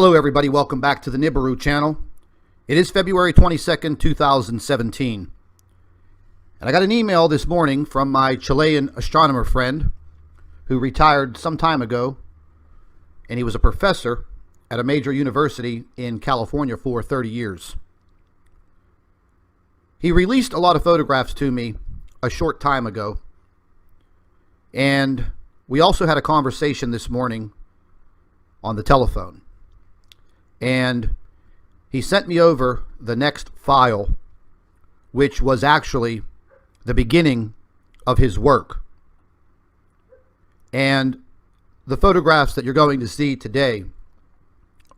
Hello everybody, welcome back to the Nibiru channel. It is February 22nd, 2017. And I got an email this morning from my Chilean astronomer friend who retired some time ago, and he was a professor at a major university in California for 30 years. He released a lot of photographs to me a short time ago, and we also had a conversation this morning on the telephone. And he sent me over the next file, which was actually the beginning of his work. And the photographs that you're going to see today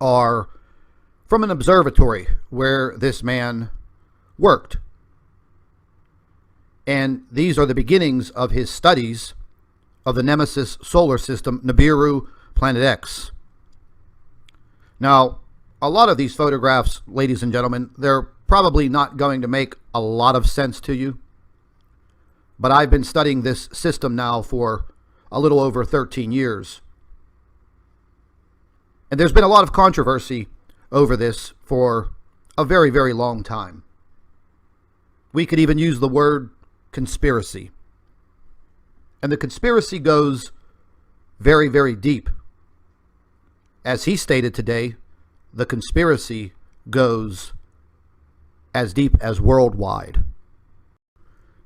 are from an observatory where this man worked. And these are the beginnings of his studies of the Nemesis solar system, Nibiru, Planet X. Now, a lot of these photographs, ladies and gentlemen, they're probably not going to make a lot of sense to you. But I've been studying this system now for a little over 13 years. And there's been a lot of controversy over this for a very, very long time. We could even use the word conspiracy. And the conspiracy goes very, very deep. As he stated today, the conspiracy goes as deep as worldwide.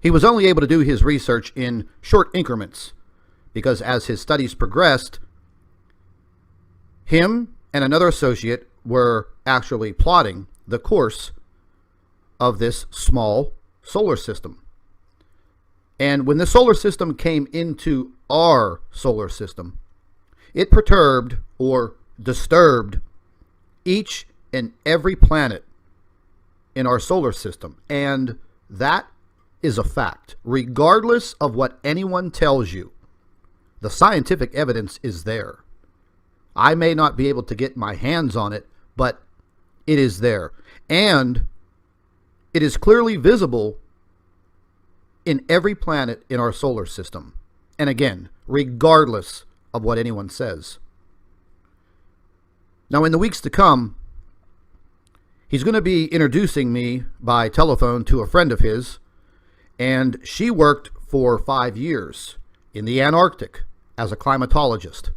He was only able to do his research in short increments because as his studies progressed, him and another associate were actually plotting the course of this small solar system. And when the solar system came into our solar system, it perturbed or disturbed each and every planet in our solar system. And that is a fact. Regardless of what anyone tells you, the scientific evidence is there. I may not be able to get my hands on it, but it is there. And it is clearly visible in every planet in our solar system. And again, regardless of what anyone says. Now, in the weeks to come, he's going to be introducing me by telephone to a friend of his, and she worked for 5 years in the Antarctic as a climatologist.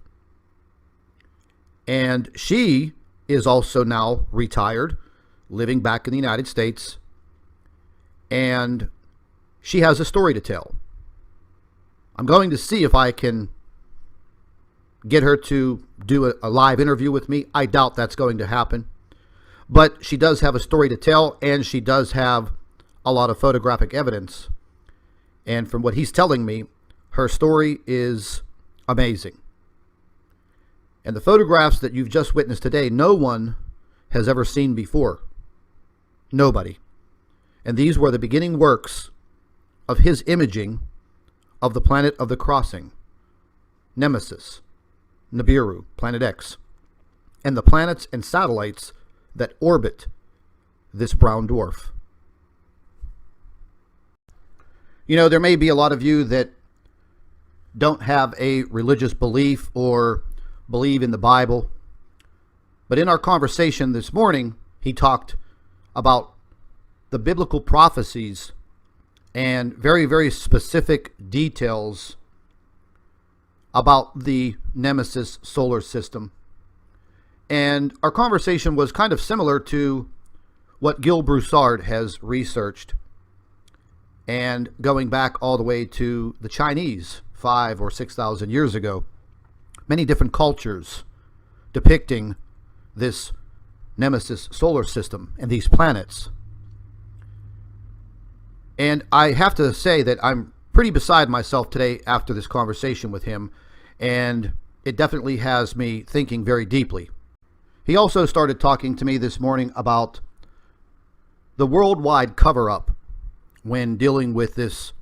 And she is also now retired, living back in the United States, and she has a story to tell. I'm going to see if I can get her to do a live interview with me. I doubt that's going to happen. But she does have a story to tell, and she does have a lot of photographic evidence. And from what he's telling me, her story is amazing. And the photographs that you've just witnessed today, no one has ever seen before. Nobody. And these were the beginning works of his imaging of the planet of the crossing, Nemesis, Nibiru, Planet X, and the planets and satellites that orbit this brown dwarf. You know, there may be a lot of you that don't have a religious belief or believe in the Bible, but in our conversation this morning, he talked about the biblical prophecies and very, very specific details about the Nemesis solar system. And our conversation was kind of similar to what Gil Broussard has researched, and going back all the way to the Chinese 5,000 or 6,000 years ago. Many different cultures depicting this Nemesis solar system and these planets. And I have to say that I'm pretty beside myself today after this conversation with him, and it definitely has me thinking very deeply. He also started talking to me this morning about the worldwide cover-up when dealing with this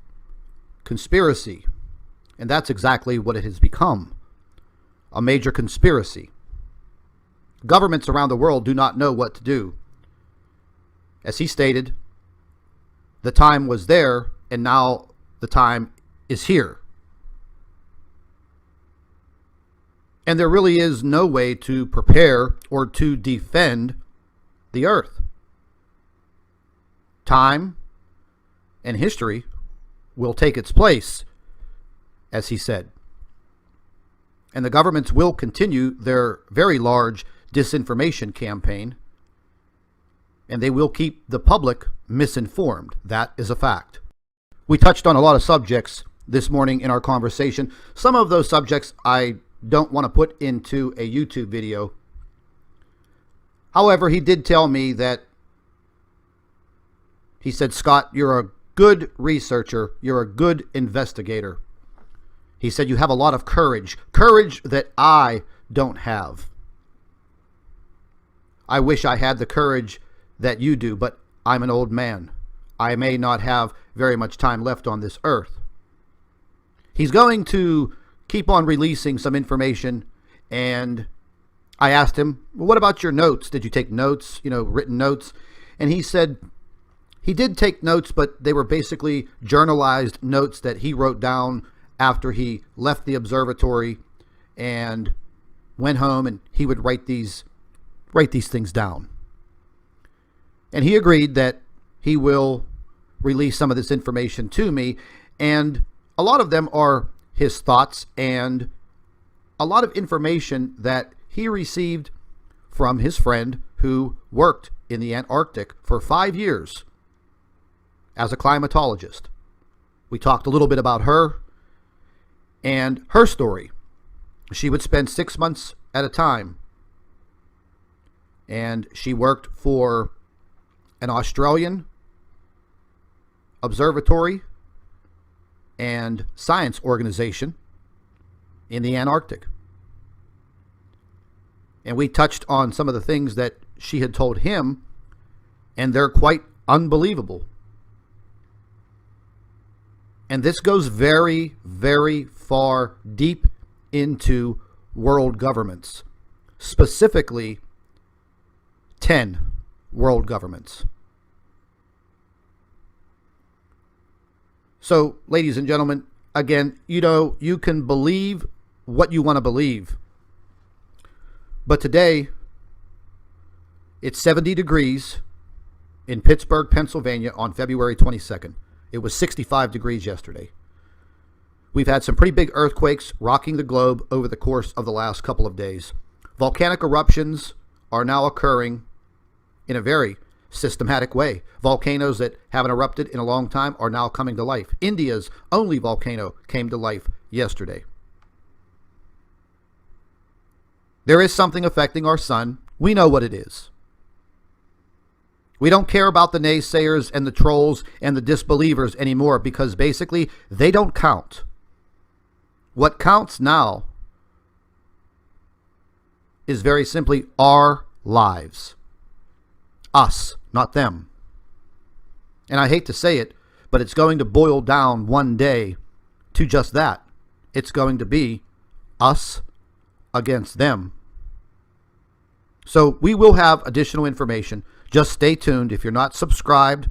conspiracy, and that's exactly what it has become, a major conspiracy. Governments around the world do not know what to do. As he stated, the time was there, and now the time is here. And there really is no way to prepare or to defend the earth. Time and history will take its place, as he said. And the governments will continue their very large disinformation campaign, and they will keep the public misinformed. That is a fact. We touched on a lot of subjects this morning in our conversation. Some of those subjects I don't want to put into a YouTube video. However, he did tell me that, he said, Scott, you're a good researcher. You're a good investigator. He said, you have a lot of courage that I don't have. I wish I had the courage that you do, but I'm an old man. I may not have very much time left on this earth. He's going to keep on releasing some information, and I asked him, well, what about your notes? Did you take notes, written notes? And he said he did take notes, but they were basically journalized notes that he wrote down after he left the observatory and went home, and he would write these things down. And he agreed that he will release some of this information to me, and a lot of them are his thoughts and a lot of information that he received from his friend who worked in the Antarctic for 5 years as a climatologist. We talked a little bit about her and her story. She would spend 6 months at a time, and she worked for an Australian observatory and science organization in the Antarctic. And we touched on some of the things that she had told him, and they're quite unbelievable. And this goes very, very far deep into world governments, specifically 10 world governments. So, ladies and gentlemen, again, you can believe what you want to believe. But today, it's 70 degrees in Pittsburgh, Pennsylvania on February 22nd. It was 65 degrees yesterday. We've had some pretty big earthquakes rocking the globe over the course of the last couple of days. Volcanic eruptions are now occurring in a very systematic way. Volcanoes that haven't erupted in a long time are now coming to life. India's only volcano came to life yesterday. There is something affecting our sun. We know what it is. We don't care about the naysayers and the trolls and the disbelievers anymore, because basically they don't count. What counts now is very simply our lives. Us, not them. And I hate to say it, but it's going to boil down one day to just that. It's going to be us against them. So we will have additional information. Just stay tuned. If you're not subscribed,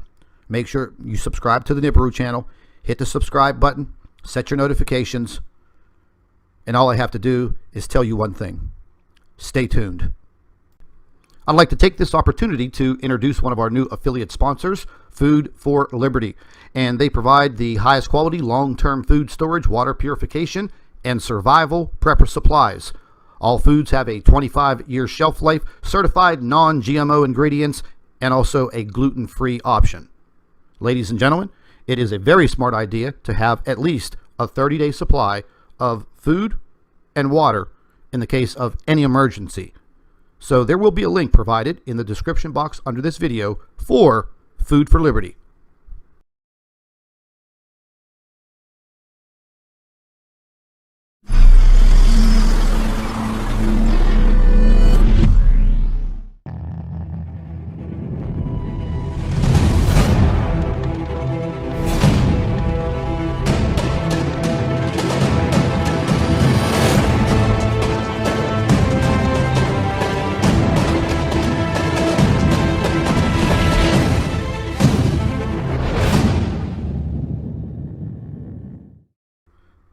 make sure you subscribe to the Nibiru channel. Hit the subscribe button. Set your notifications. And all I have to do is tell you one thing. Stay tuned. I'd like to take this opportunity to introduce one of our new affiliate sponsors, Food for Liberty. And they provide the highest quality long-term food storage, water purification, and survival prepper supplies. All foods have a 25-year shelf life, certified non-GMO ingredients, and also a gluten-free option. Ladies and gentlemen, it is a very smart idea to have at least a 30-day supply of food and water in the case of any emergency. So there will be a link provided in the description box under this video for Food for Liberty.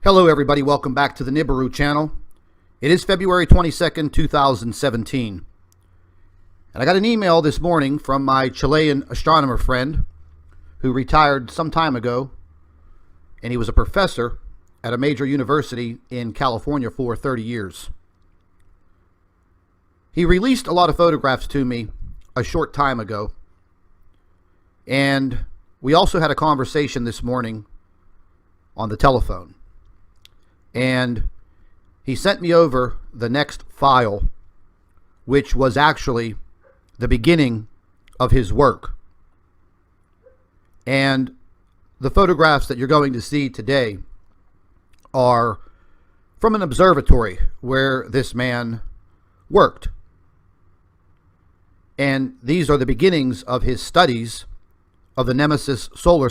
Hello everybody, welcome back to the Nibiru channel. It is February 22nd, 2017. And I got an email this morning from my Chilean astronomer friend who retired some time ago, and he was a professor at a major university in California for 30 years. He released a lot of photographs to me a short time ago, and we also had a conversation this morning on the telephone. And he sent me over the next file, which was actually the beginning of his work. And the photographs that you're going to see today are from an observatory where this man worked. And these are the beginnings of his studies of the Nemesis solar